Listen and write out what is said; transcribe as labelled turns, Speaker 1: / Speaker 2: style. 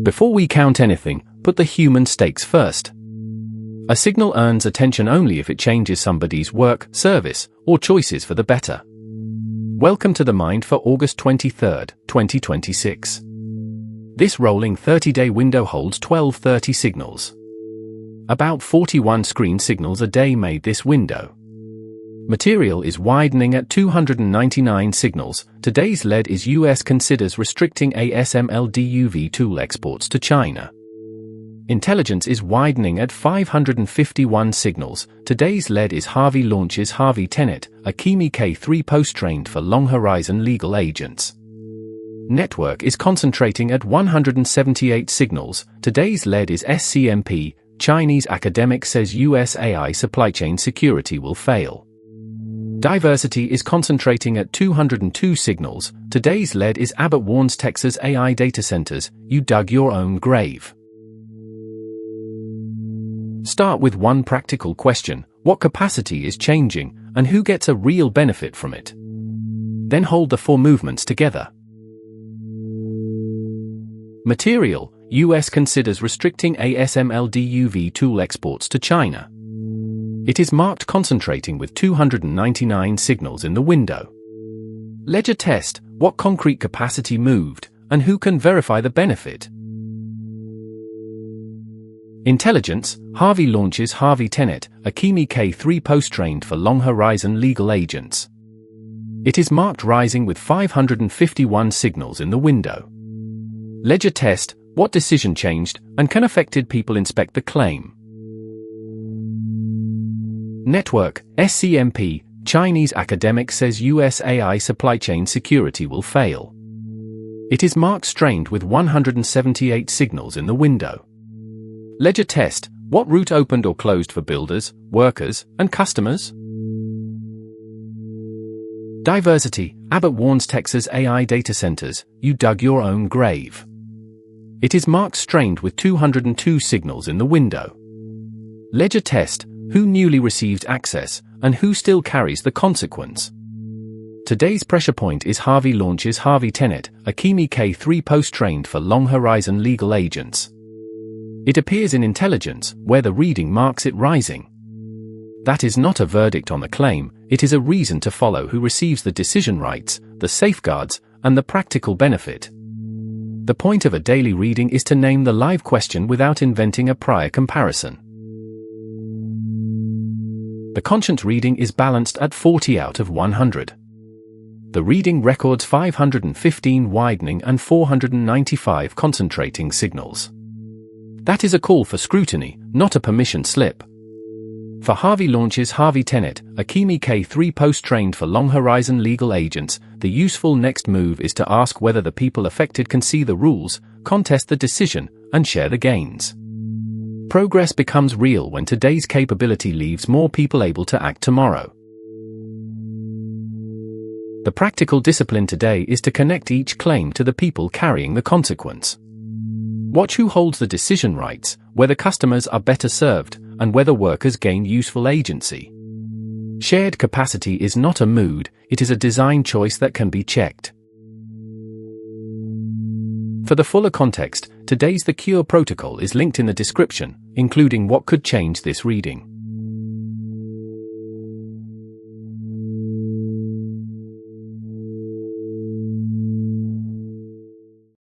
Speaker 1: Before we count anything, put the human stakes first. A signal earns attention only if it changes somebody's work, service, or choices for the better. Welcome to the Mind for August 23, 2026. This rolling 30-day window holds 1230 signals. About 41 screen signals a day made this window. Material is widening at 299 signals. Today's lead is US considers restricting ASML DUV tool exports to China. Intelligence is widening at 551 signals. Today's lead is Harvey launches Harvey Tenet, a Kimi K3 post trained for long horizon legal agents. Network is concentrating at 178 signals. Today's lead is SCMP, Chinese academic says US AI supply chain security will fail. Diversity is concentrating at 202 signals. Today's lead is Abbott warns Texas AI data centers, you dug your own grave. Start with one practical question: what capacity is changing, and who gets a real benefit from it? Then hold the four movements together. Material: US considers restricting ASML DUV tool exports to China. It is marked concentrating with 299 signals in the window. Ledger test: what concrete capacity moved, and who can verify the benefit? Intelligence: Harvey launches Harvey Tenet, a Kimi K3 post trained for long horizon legal agents. It is marked rising with 551 signals in the window. Ledger test: what decision changed, and can affected people inspect the claim? Network: SCMP, Chinese academic says US AI supply chain security will fail. It is marked strained with 178 signals in the window. Ledger test: what route opened or closed for builders, workers, and customers? Diversity: Abbott warns Texas AI data centers, you dug your own grave. It is marked strained with 202 signals in the window. Ledger test: who newly received access, and who still carries the consequence? Today's pressure point is Harvey launches Harvey Tenet, a Kimi K3 post trained for long horizon legal agents. It appears in intelligence, where the reading marks it rising. That is not a verdict on the claim, it is a reason to follow who receives the decision rights, the safeguards, and the practical benefit. The point of a daily reading is to name the live question without inventing a prior comparison. The conscience reading is balanced at 40 out of 100. The reading records 515 widening and 495 concentrating signals. That is a call for scrutiny, not a permission slip. For Harvey launches Harvey Tenet, a Kimi K3 post trained for long horizon legal agents, the useful next move is to ask whether the people affected can see the rules, contest the decision, and share the gains. Progress becomes real when today's capability leaves more people able to act tomorrow. The practical discipline today is to connect each claim to the people carrying the consequence. Watch who holds the decision rights, whether customers are better served, and whether workers gain useful agency. Shared capacity is not a mood, it is a design choice that can be checked. For the fuller context, today's The Cure protocol is linked in the description, including what could change this reading.